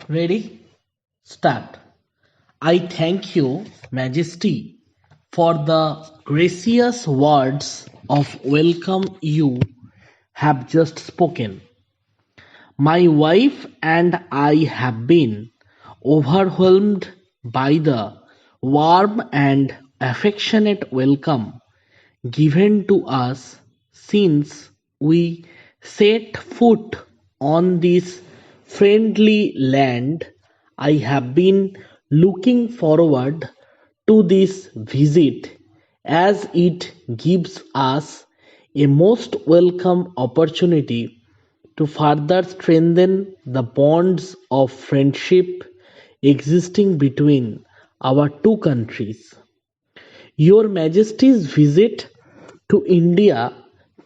Ready? Start. I thank you, Majesty, for the gracious words of welcome you have just spoken. My wife and I have been overwhelmed by the warm and affectionate welcome given to us since we set foot on this friendly land. I have been looking forward to this visit as it gives us a most welcome opportunity to further strengthen the bonds of friendship existing between our two countries. Your Majesty's visit to India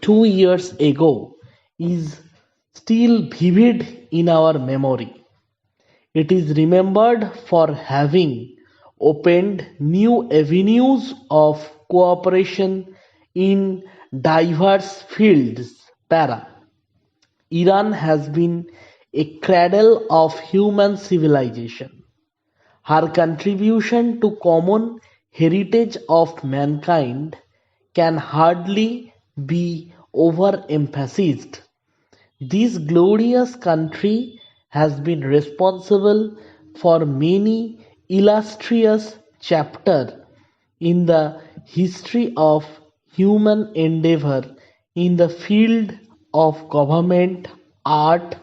2 years ago is still vivid in our memory. It is remembered for having opened new avenues of cooperation in diverse fields. Para. Iran has been a cradle of human civilization. Her contribution to common heritage of mankind can hardly be overemphasized. This glorious country has been responsible for many illustrious chapters in the history of human endeavor in the field of government, art,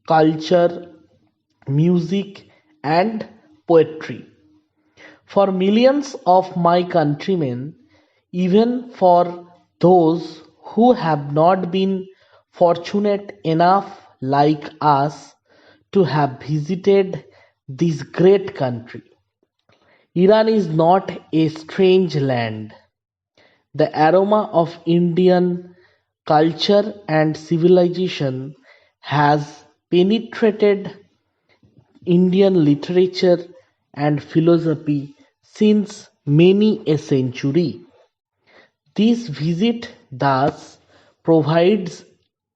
culture, music, and poetry. For millions of my countrymen, even for those who have not been fortunate enough like us to have visited this great country, Iran is not a strange land. The aroma of Indian culture and civilization has penetrated Indian literature and philosophy since many a century. This visit thus provides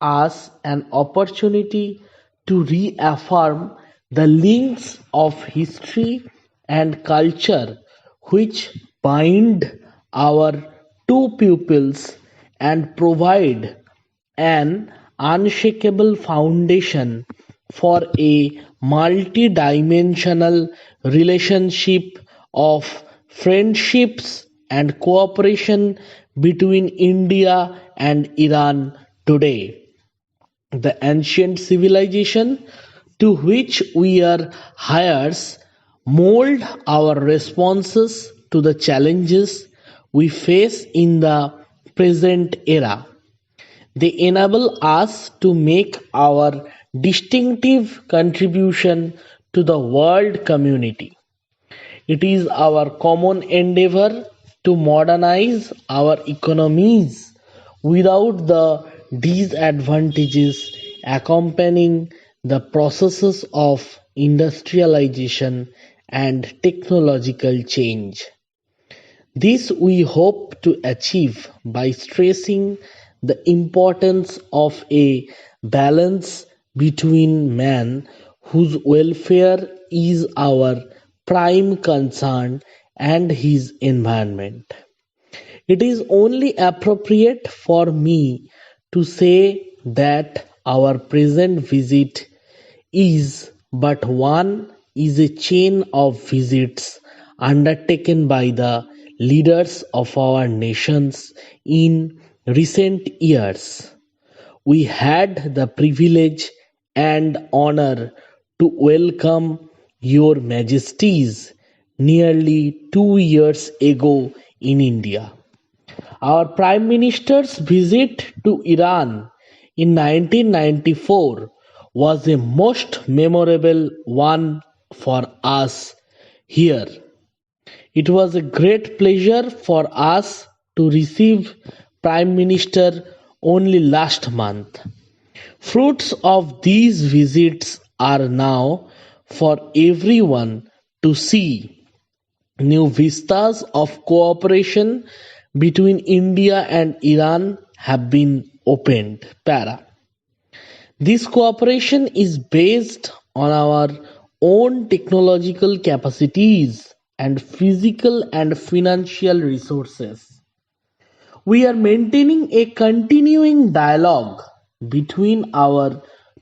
us an opportunity to reaffirm the links of history and culture which bind our two peoples and provide an unshakable foundation for a multi-dimensional relationship of friendships and cooperation between India and Iran today. The ancient civilization to which we are heirs mold our responses to the challenges we face in the present era. They enable us to make our distinctive contribution to the world community. It is our common endeavor to modernize our economies without the disadvantages accompanying the processes of industrialization and technological change. This we hope to achieve by stressing the importance of a balance between man, whose welfare is our prime concern, and his environment. It is only appropriate for me to say that our present visit is but one is a chain of visits undertaken by the leaders of our nations in recent years. We had the privilege and honor to welcome your Majesties nearly 2 years ago in India. Our Prime Minister's visit to Iran in 1994 was a most memorable one for us here. It was a great pleasure for us to receive Prime Minister only last month. Fruits of these visits are now for everyone to see. New vistas of cooperation between India and Iran have been opened. Para. This cooperation is based on our own technological capacities and physical and financial resources. We are maintaining a continuing dialogue between our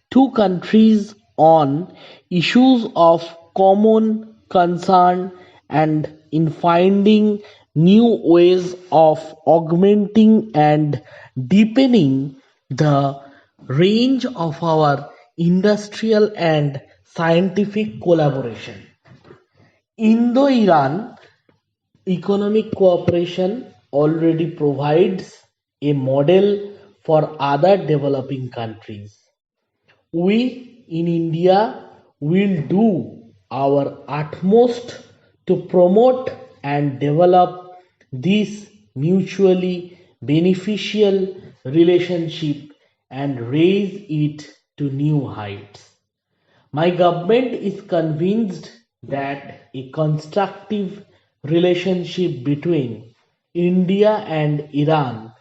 two countries on issues of common concern and in finding new ways of augmenting and deepening the range of our industrial and scientific collaboration. Indo-Iran economic cooperation already provides a model for other developing countries. We in India will do our utmost to promote and develop this mutually beneficial relationship and raise it to new heights. My government is convinced that a constructive relationship between India and Iran,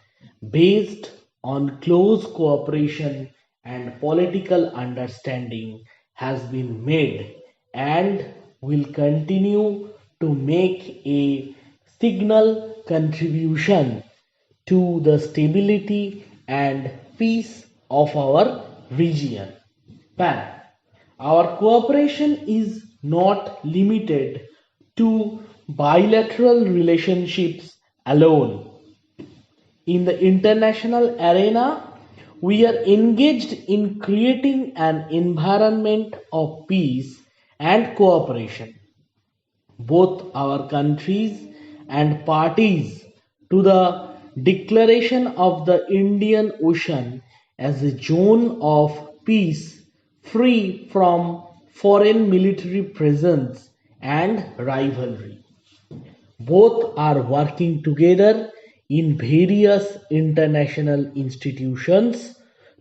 based on close cooperation and political understanding, has been made and will continue to make a signal contribution to the stability and peace of our region. Pan. Our cooperation is not limited to bilateral relationships alone. In the international arena, we are engaged in creating an environment of peace and cooperation. Both our countries and parties to the declaration of the Indian Ocean as a zone of peace free from foreign military presence and rivalry. Both are working together in various international institutions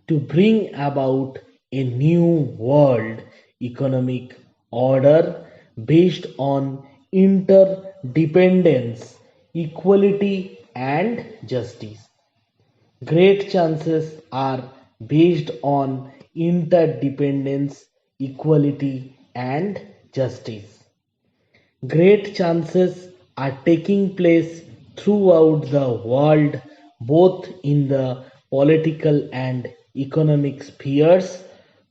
to bring about a new world economic order based on interdependence, equality, and justice. Great chances are based on interdependence, equality, and justice. Great chances are taking place throughout the world, both in the political and economic spheres,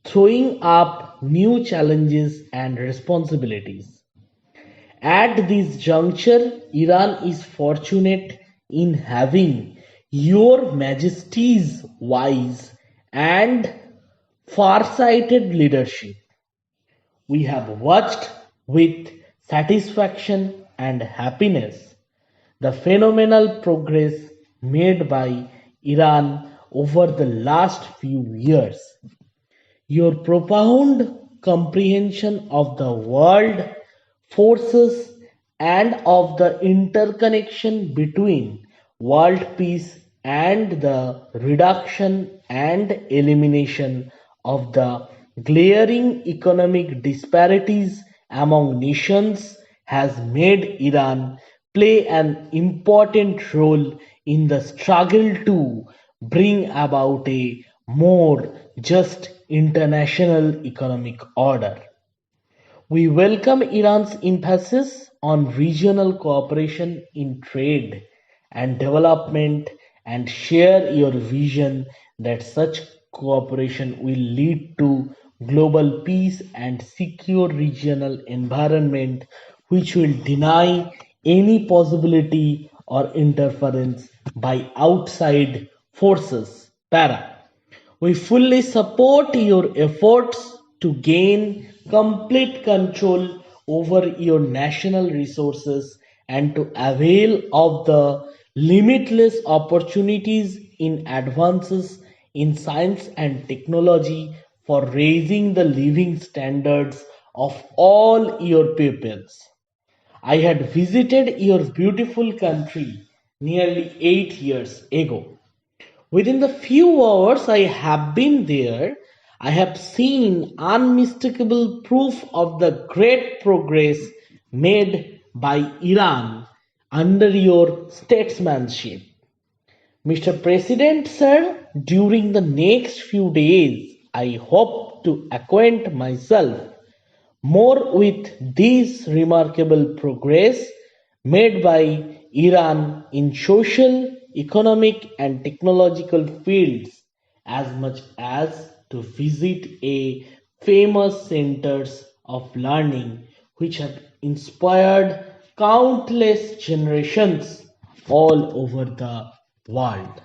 throwing up new challenges and responsibilities. At this juncture, Iran is fortunate in having Your Majesty's wise and far-sighted leadership. We have watched with satisfaction and happiness the phenomenal progress made by Iran over the last few years. Your profound comprehension of the world forces and of the interconnection between world peace and the reduction and elimination of the glaring economic disparities among nations has made Iran play an important role in the struggle to bring about a more just international economic order. We welcome Iran's emphasis on regional cooperation in trade and development and share your vision that such cooperation will lead to global peace and secure regional environment which will deny any possibility or interference by outside forces. Para. We fully support your efforts to gain complete control over your national resources and to avail of the limitless opportunities in advances in science and technology for raising the living standards of all your pupils. I had visited your beautiful country nearly 8 years ago. Within the few hours I have been there, I have seen unmistakable proof of the great progress made by Iran under your statesmanship. Mr. President, sir, during the next few days, I hope to acquaint myself More with these remarkable progress made by Iran in social, economic and technological fields as much as to visit a famous centers of learning which have inspired countless generations all over the world.